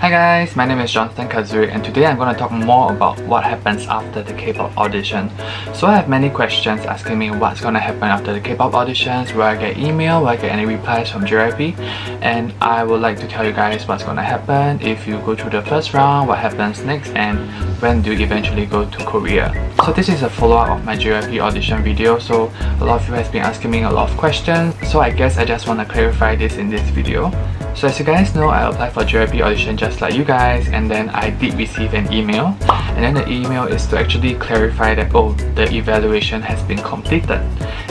Hi guys, my name is kazueeee and today I'm going to talk more about what happens after the K-pop audition. So I have many questions asking me what's going to happen after the K-pop auditions, will I get email, will I get any replies from JYP, and I would like to tell you guys what's going to happen if you go through the first round, what happens next, and when do you eventually go to Korea. So this is a follow-up of my JYP audition video, so a lot of you has been asking me a lot of questions, so I guess I just want to clarify this in this video. So as you guys know, I applied for JYP audition just like you guys, and then I did receive an email, and then the email is to actually clarify that the evaluation has been completed.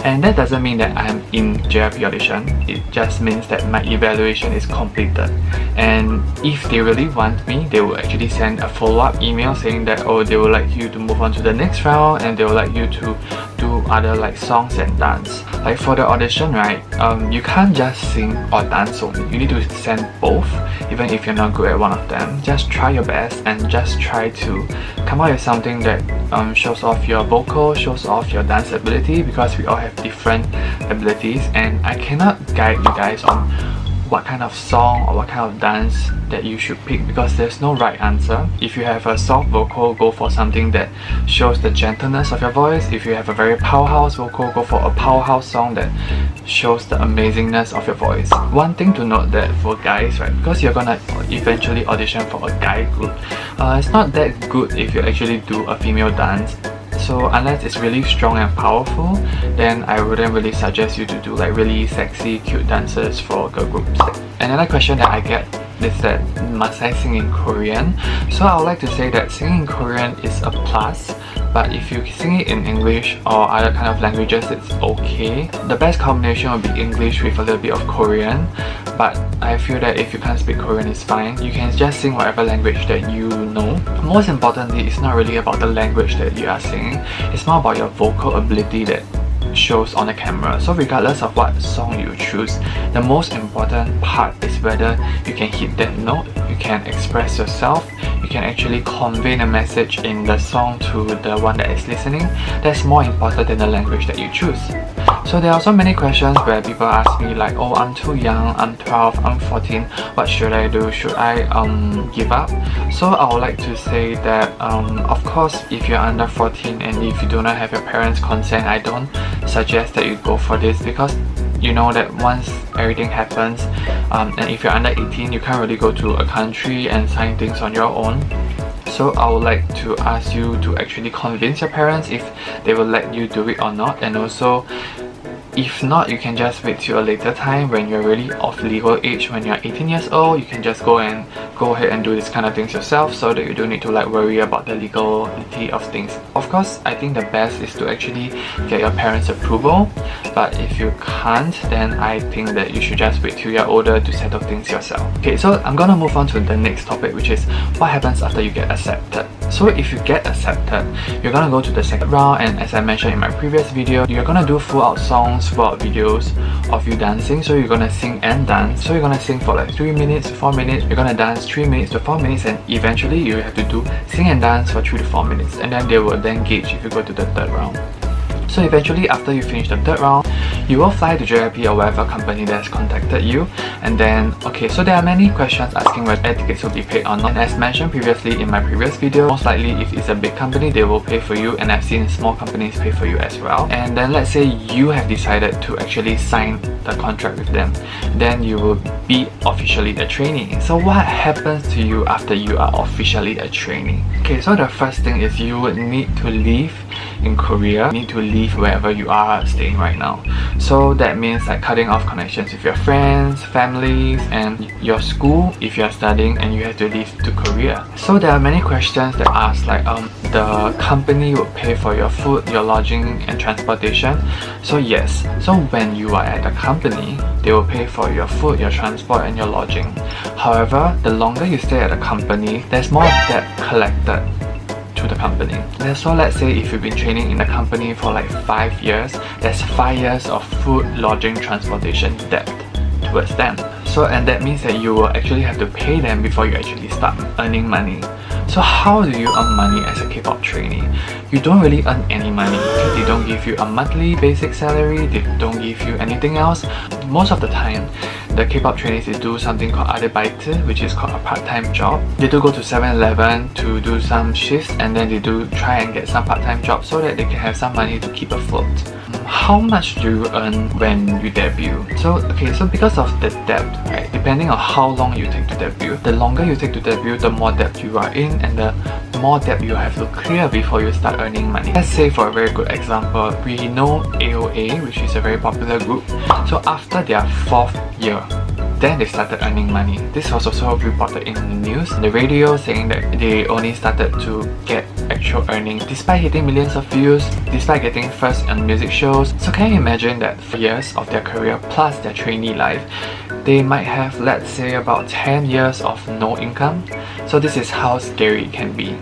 And that doesn't mean that I'm in JYP audition, it just means that my evaluation is completed. And if they really want me, they will actually send a follow-up email saying that they would like you to move on to the next round, and they would like you to do other like songs and dance. Like for the audition, right, you can't just sing or dance only. You need to send both, even if you're not good at one of them. Just try your best and just try to come out with something that shows off your vocal, shows off your dance ability, because we all have different abilities, and I cannot guide you guys on what kind of song or what kind of dance that you should pick, because there's no right answer. If you have a soft vocal, go for something that shows the gentleness of your voice. If you have a very powerhouse vocal, go for a powerhouse song that shows the amazingness of your voice. One thing to note that for guys, right, because you're gonna eventually audition for a guy group, it's not that good if you actually do a female dance. So unless it's really strong and powerful, then I wouldn't really suggest you to do like really sexy, cute dances for girl groups. Another question that I get is that must I sing in Korean? So I would like to say that singing in Korean is a plus, but if you sing it in English or other kind of languages, it's okay. The best combination would be English with a little bit of Korean, but I feel that if you can't speak Korean, it's fine. You can just sing whatever language that you know. Most importantly, it's not really about the language that you are singing, it's more about your vocal ability that shows on the camera. So regardless of what song you choose, the most important part is whether you can hit that note, you can express yourself, you can actually convey the message in the song to the one that is listening. That's more important than the language that you choose. So there are so many questions where people ask me like, I'm too young, I'm 12, I'm 14, what should I do? Should I give up? So I would like to say that of course, if you're under 14 and if you do not have your parents' consent, I don't suggest that you go for this, because you know that once everything happens, and if you're under 18, you can't really go to a country and sign things on your own. So I would like to ask you to actually convince your parents if they will let you do it or not, and also if not, you can just wait till a later time when you're really of legal age. When you're 18 years old, you can just go ahead and do this kind of things yourself, so that you don't need to like worry about the legality of things. Of course, I think the best is to actually get your parents' approval, but if you can't, then I think that you should just wait till you're older to settle things yourself. Okay, so I'm gonna move on to the next topic, which is what happens after you get accepted. So if you get accepted, you're gonna go to the second round, and as I mentioned in my previous video, you're gonna do full out songs, full out videos of you dancing. So you're gonna sing and dance. So you're gonna sing for like 3 minutes to 4 minutes, you're gonna dance 3 minutes to 4 minutes, and eventually you have to do sing and dance for 3 to 4 minutes, and then they will then gauge if you go to the third round. So eventually, after you finish the third round, you will fly to JYP or whatever company that has contacted you, and then so there are many questions asking whether air tickets will be paid or not. And as mentioned previously in my previous video, most likely if it's a big company, they will pay for you, and I've seen small companies pay for you as well. And then let's say you have decided to actually sign the contract with them, then you will be officially a trainee. So what happens to you after you are officially a trainee? Okay, so the first thing is you would need to leave in Korea, you need to leave wherever you are staying right now. So that means like cutting off connections with your friends, families, and your school if you are studying and you have to leave to Korea. So there are many questions that ask like the company will pay for your food, your lodging and transportation. So yes, so when you are at the company, they will pay for your food, your transport and your lodging. However, the longer you stay at the company, there's more debt collected to the company. So let's say if you've been training in the company for like 5 years, there's 5 years of food, lodging, transportation debt towards them. So and that means that you will actually have to pay them before you actually start earning money. So how do you earn money as a K-pop trainee? You don't really earn any money. Okay? They don't give you a monthly basic salary, they don't give you anything else. Most of the time, the K-pop trainees, they do something called Arbeite, which is called a part-time job. They do go to 7-Eleven to do some shifts, and then they do try and get some part-time jobs so that they can have some money to keep afloat. How much do you earn when you debut? So because of the debt, right, depending on how long you take to debut, the longer you take to debut, the more debt you are in, and the more debt you have to clear before you start earning money. Let's say, for a very good example, we know AOA, which is a very popular group. So after their 4th year, then they started earning money. This was also reported in the news, the radio, saying that they only started to get actual earnings despite hitting millions of views, despite getting first on music shows. So can you imagine that for years of their career plus their trainee life, they might have, let's say, about 10 years of no income? So this is how scary it can be.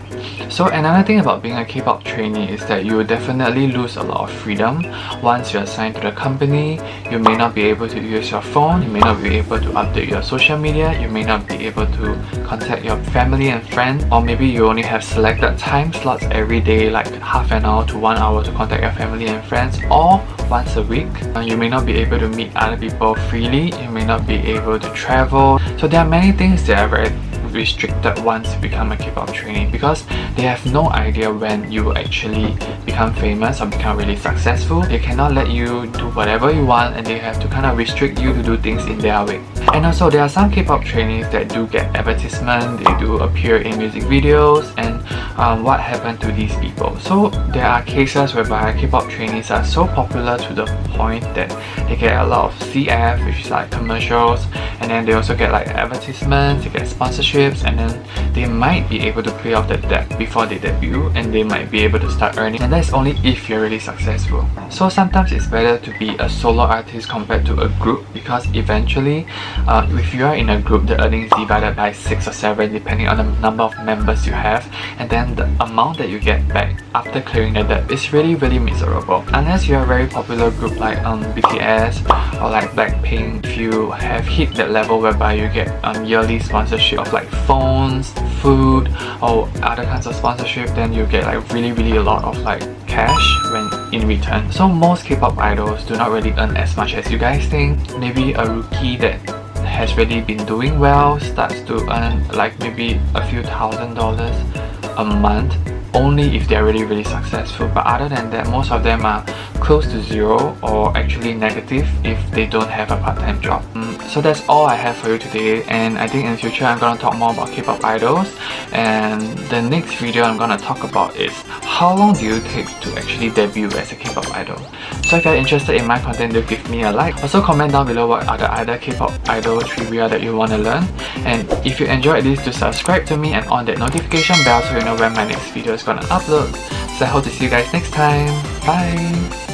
So another thing about being a K-pop trainee is that you will definitely lose a lot of freedom. Once you're assigned to the company, you may not be able to use your phone, you may not be able to update your social media, you may not be able to contact your family and friends, or maybe you only have selected time slots every day, like half an hour to 1 hour to contact your family and friends, or once a week. You may not be able to meet other people freely, you may not be able to travel. So there are many things that are very restricted once you become a K-pop trainee, because they have no idea when you actually become famous or become really successful. They cannot let you do whatever you want, and they have to kind of restrict you to do things in their way. And also, there are some K-pop trainees that do get advertisement, they do appear in music videos, and what happened to these people? So there are cases whereby K-pop trainees are so popular to the point that they get a lot of CF, which is like commercials, and then they also get like advertisements, they get sponsorships, and then they might be able to clear off the debt before they debut, and they might be able to start earning, and that's only if you're really successful. So sometimes it's better to be a solo artist compared to a group, because eventually if you are in a group, the earnings divided by 6 or 7 depending on the number of members you have, and then the amount that you get back after clearing the debt is really miserable. Unless you're a very popular group like BTS or like Blackpink, if you have hit that level whereby you get yearly sponsorship of like phones, food, or other kinds of sponsorship, then you get like really a lot of like cash when in return. So most K-pop idols do not really earn as much as you guys think. Maybe a rookie that has really been doing well starts to earn like maybe a few $1,000s a month, only if they're really successful. But other than that, most of them are close to zero or actually negative if they don't have a part-time job. So that's all I have for you today, and I think in the future I'm gonna talk more about K-pop idols, and the next video I'm gonna talk about is how long do you take to actually debut as a K-pop idol. So if you're interested in my content, do give me a like. Also comment down below what are the other K-pop idol trivia that you want to learn, and if you enjoyed this, do subscribe to me and on that notification bell so you know when my next video is gonna upload. So I hope to see you guys next time. Bye!